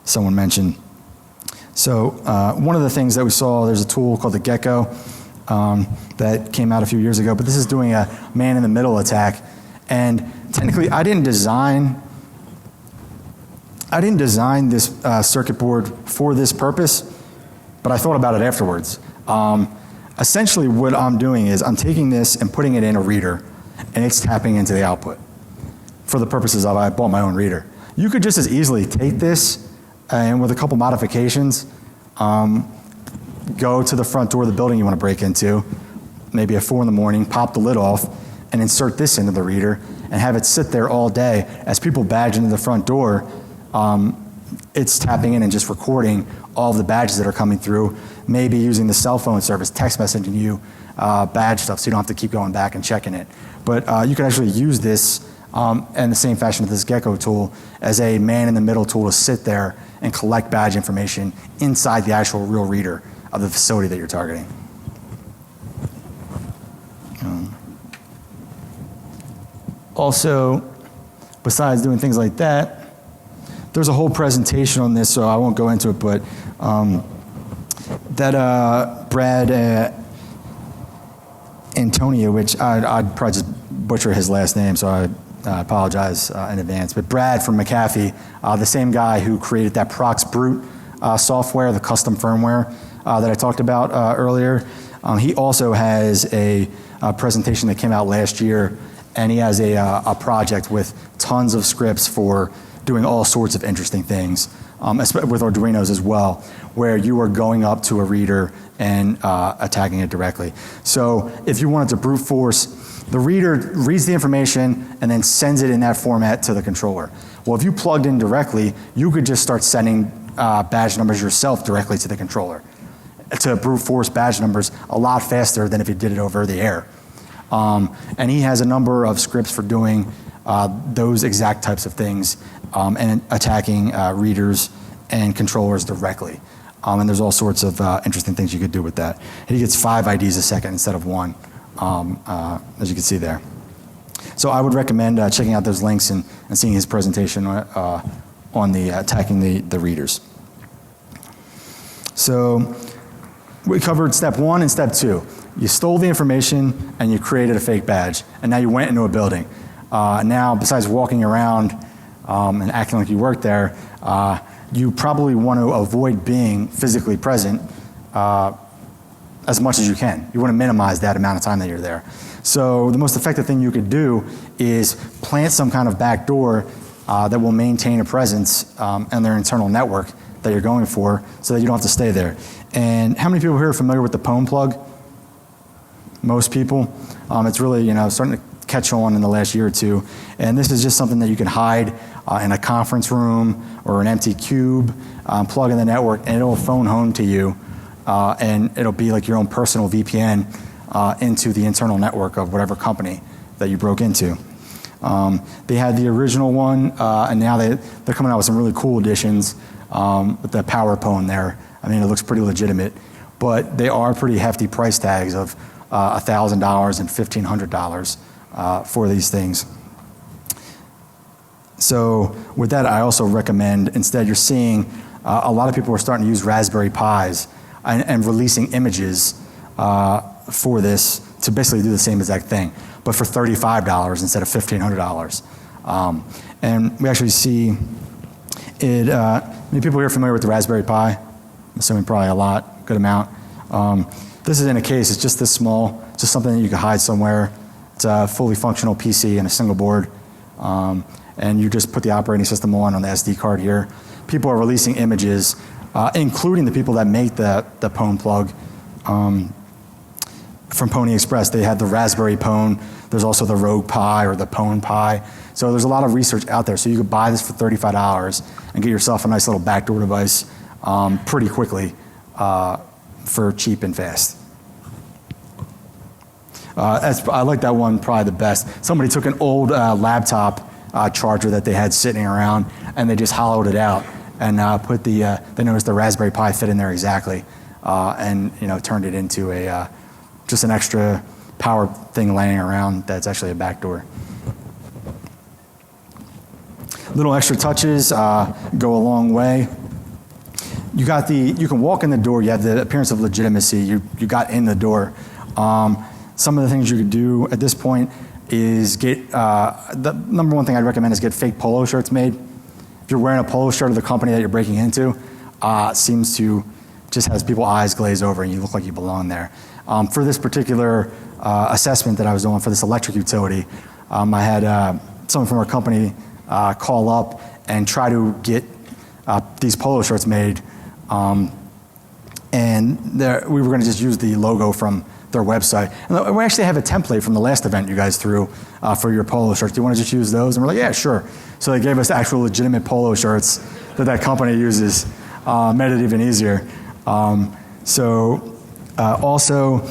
someone mentioned. So one of the things that we saw, there's a tool called the Gecko that came out a few years ago, but this is doing a man-in-the-middle attack. And technically, I didn't design this circuit board for this purpose, but I thought about it afterwards. Essentially, what I'm doing is I'm taking this and putting it in a reader, and it's tapping into the output for the purposes of I bought my own reader. You could just as easily take this and with a couple modifications, go to the front door of the building you want to break into, maybe at 4 in the morning, pop the lid off, and insert this into the reader and have it sit there all day. As people badge into the front door, it's tapping in and just recording all of the badges that are coming through, maybe using the cell phone service, text messaging you badge stuff so you don't have to keep going back and checking it. But you can actually use this in the same fashion with this Gecko tool as a man-in-the-middle tool to sit there and collect badge information inside the actual real reader of the facility that you're targeting. Also, besides doing things like that, there's a whole presentation on this, so I won't go into it, but that Brad Antonio, which I'd probably just butcher his last name, so I apologize in advance, but Brad from McAfee, the same guy who created that Prox Brute software, the custom firmware that I talked about earlier, he also has a presentation that came out last year, and he has a project with tons of scripts for doing all sorts of interesting things, with Arduinos as well, where you are going up to a reader and attacking it directly. So if you wanted to brute force, the reader reads the information and then sends it in that format to the controller. Well, if you plugged in directly, you could just start sending badge numbers yourself directly to the controller to brute force badge numbers a lot faster than if you did it over the air. And he has a number of scripts for doing those exact types of things and attacking readers and controllers directly. And there's all sorts of interesting things you could do with that. And he gets 5 IDs a second instead of 1, as you can see there. So I would recommend checking out those links and seeing his presentation on the attacking the readers. So we covered step 1 and step 2. You stole the information and you created a fake badge, and now you went into a building. Now, besides walking around and acting like you worked there, you probably want to avoid being physically present as much as you can. You want to minimize that amount of time that you're there. So the most effective thing you could do is plant some kind of back door that will maintain a presence in their internal network that you're going for, so that you don't have to stay there. And how many people here are familiar with the PWN plug? Most people. It's really, starting to catch on in the last year or two. And this is just something that you can hide in a conference room or an empty cube, plug in the network, and it'll phone home to you, and it'll be like your own personal VPN into the internal network of whatever company that you broke into. They had the original one, and now they're coming out with some really cool additions with the power PWN there. I mean, it looks pretty legitimate, but they are pretty hefty price tags of $1,000 and $1,500 for these things. So with that, I also recommend, instead, you're seeing a lot of people are starting to use Raspberry Pis and releasing images for this to basically do the same exact thing, but for $35 instead of $1,500. And we actually see it, many people here are familiar with the Raspberry Pi. I'm assuming probably a lot, good amount. This is in a case, it's just this small, just something that you can hide somewhere. It's a fully functional PC and a single board. And you just put the operating system on the SD card here. People are releasing images, including the people that make the PWN plug. From Pony Express, they had the Raspberry PWN. There's also the Rogue Pi or the PWN Pi. So there's a lot of research out there. So you could buy this for $35 and get yourself a nice little backdoor device pretty quickly for cheap and fast. I like that one probably the best. Somebody took an old laptop charger that they had sitting around, and they just hollowed it out and put they noticed the Raspberry Pi fit in there exactly, and turned it into a just an extra power thing laying around that's actually a backdoor. Little extra touches go a long way. You can walk in the door. You have the appearance of legitimacy. You got in the door. Some of the things you could do at this point is get, the number one thing I'd recommend is get fake polo shirts made. If you're wearing a polo shirt of the company that you're breaking into, it seems to just has people's eyes glaze over and you look like you belong there. For this particular assessment that I was doing for this electric utility, I had someone from our company call up and try to get these polo shirts made, and we were going to just use the logo from their website. And we actually have a template from the last event you guys threw for your polo shirts. Do you want to just use those? And we're like, yeah, sure. So they gave us actual legitimate polo shirts that company uses. Made it even easier. Also,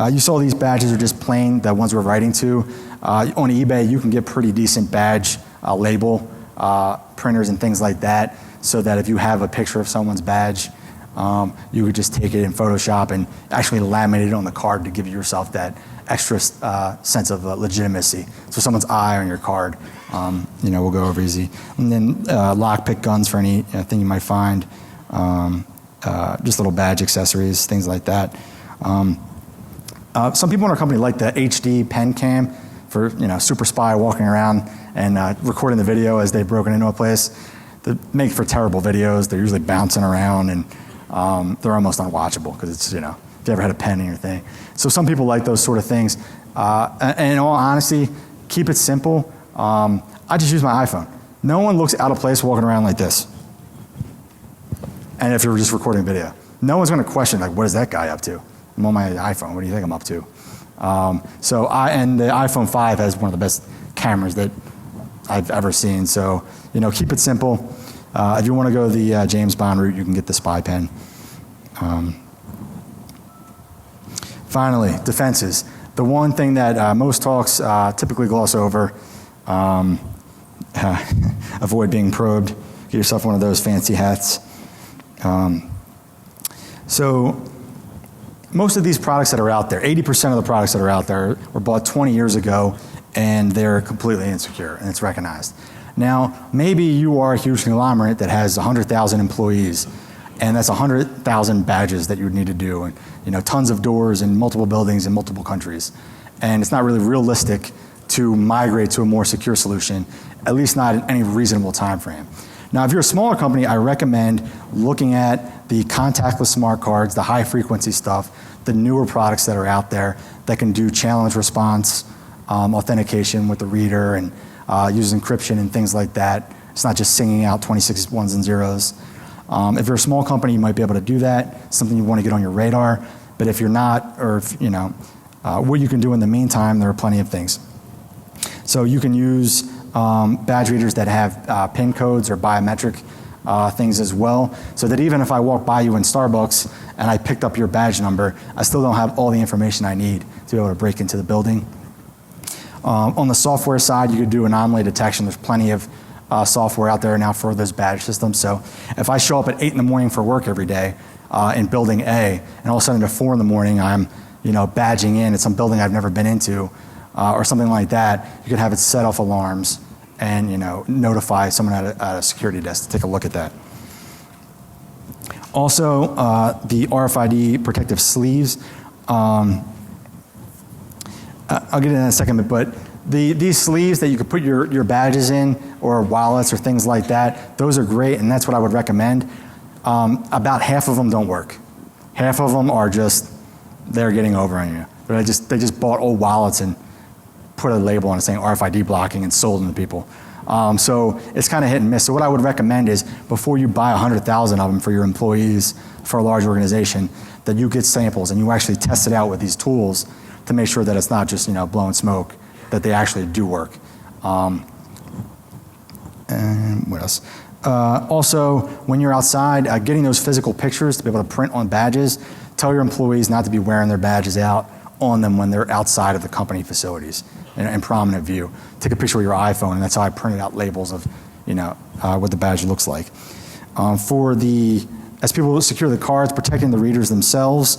you saw these badges are just plain, the ones we're writing to. On eBay, you can get pretty decent badge label printers and things like that, so that if you have a picture of someone's badge, you could just take it in Photoshop and actually laminate it on the card to give yourself that extra sense of legitimacy. So someone's eye on your card, will go over easy. And then lockpick guns for any thing you might find, just little badge accessories, things like that. Some people in our company like the HD pen cam for super spy walking around and recording the video as they've broken into a place. They make for terrible videos. They're usually bouncing around and they're almost unwatchable because it's, if you ever had a pen in your thing. So some people like those sort of things. And in all honesty, keep it simple. I just use my iPhone. No one looks out of place walking around like this. And if you're just recording video, no one's going to question, like, what is that guy up to? I'm on my iPhone. What do you think I'm up to? And the iPhone 5 has one of the best cameras that I've ever seen. So, keep it simple. If you want to go the James Bond route, you can get the spy pen. Finally, defenses. The one thing that most talks typically gloss over, avoid being probed. Get yourself one of those fancy hats. So most of these products that are out there, 80% of the products that are out there were bought 20 years ago, and they're completely insecure, and it's recognized. Now, maybe you are a huge conglomerate that has 100,000 employees, and that's 100,000 badges that you would need to do, and tons of doors in multiple buildings in multiple countries. And it's not really realistic to migrate to a more secure solution, at least not in any reasonable time frame. Now, if you're a smaller company, I recommend looking at the contactless smart cards, the high frequency stuff, the newer products that are out there that can do challenge response, authentication with the reader, and use encryption and things like that. It's not just singing out 26 ones and zeros. If you're a small company, you might be able to do that, something you want to get on your radar. But if you're not, or if, what you can do in the meantime, there are plenty of things. So you can use badge readers that have PIN codes or biometric things as well, so that even if I walk by you in Starbucks and I picked up your badge number, I still don't have all the information I need to be able to break into the building. On the software side, you could do anomaly detection. There's plenty of software out there now for those badge systems. So if I show up at 8 in the morning for work every day in building A, and all of a sudden at 4 in the morning I'm badging in at some building I've never been into, or something like that, you could have it set off alarms and notify someone at a security desk to take a look at that. Also, the RFID protective sleeves. I'll get into that in a second, but these sleeves that you could put your badges in, or wallets or things like that, those are great, and that's what I would recommend. About half of them don't work. Half of them are just, they're getting over on you. But they just bought old wallets and put a label on it saying RFID blocking and sold them to people. So it's kind of hit and miss. So what I would recommend is, before you buy 100,000 of them for your employees for a large organization, that you get samples and you actually test it out with these tools to make sure that it's not just blowing smoke, that they actually do work. And what else? Also, when you're outside, getting those physical pictures to be able to print on badges. Tell your employees not to be wearing their badges out on them when they're outside of the company facilities in prominent view. Take a picture with your iPhone, and that's how I printed out labels of what the badge looks like. As people secure the cards, protecting the readers themselves,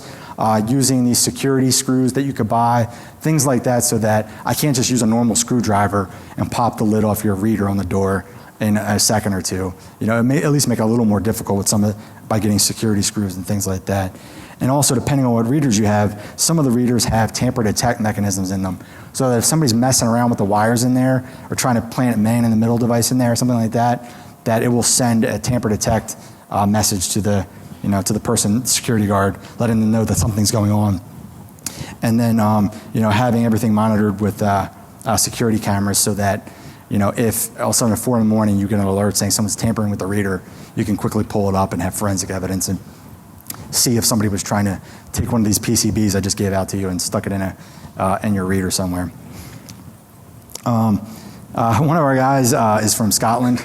using these security screws that you could buy, things like that, so that I can't just use a normal screwdriver and pop the lid off your reader on the door in a second or two. It may at least make it a little more difficult with by getting security screws and things like that. And also, depending on what readers you have, some of the readers have tamper detect mechanisms in them, so that if somebody's messing around with the wires in there, or trying to plant a man in the middle device in there or something like that, that it will send a tamper detect message to the person, security guard, letting them know that something's going on. And then having everything monitored with security cameras, so that if all of a sudden at 4 in the morning you get an alert saying someone's tampering with the reader, you can quickly pull it up and have forensic evidence and see if somebody was trying to take one of these PCBs I just gave out to you and stuck it in your reader somewhere. One of our guys is from Scotland.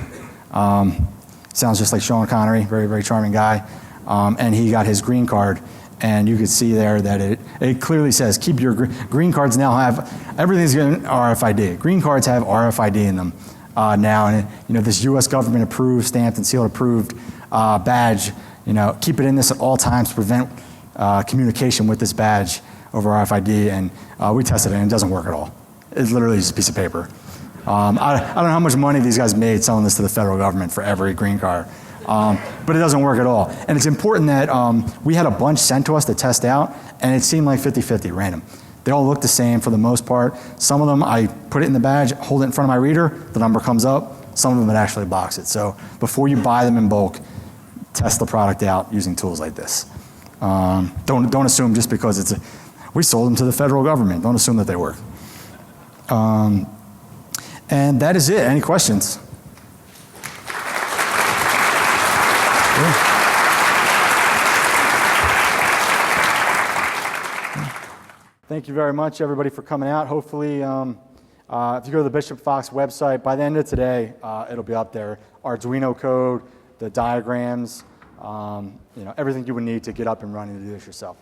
Sounds just like Sean Connery, very, very charming guy. And he got his green card, and you could see there that it clearly says, keep your green cards now have, everything's getting RFID. Green cards have RFID in them now, and this U.S. government approved, stamped and sealed approved badge, keep it in this at all times to prevent communication with this badge over RFID, and we tested it and it doesn't work at all. It's literally just a piece of paper. I don't know how much money these guys made selling this to the federal government for every green card. But it doesn't work at all. And it's important that we had a bunch sent to us to test out, and it seemed like 50-50, random. They all look the same for the most part. Some of them, I put it in the badge, hold it in front of my reader, the number comes up. Some of them, it actually blocks it. So before you buy them in bulk, test the product out using tools like this. Don't assume just because we sold them to the federal government. Don't assume that they work. And that is it. Any questions? Thank you very much, everybody, for coming out. Hopefully, if you go to the Bishop Fox website, by the end of today, it'll be up there. Arduino code, the diagrams, everything you would need to get up and running to do this yourself.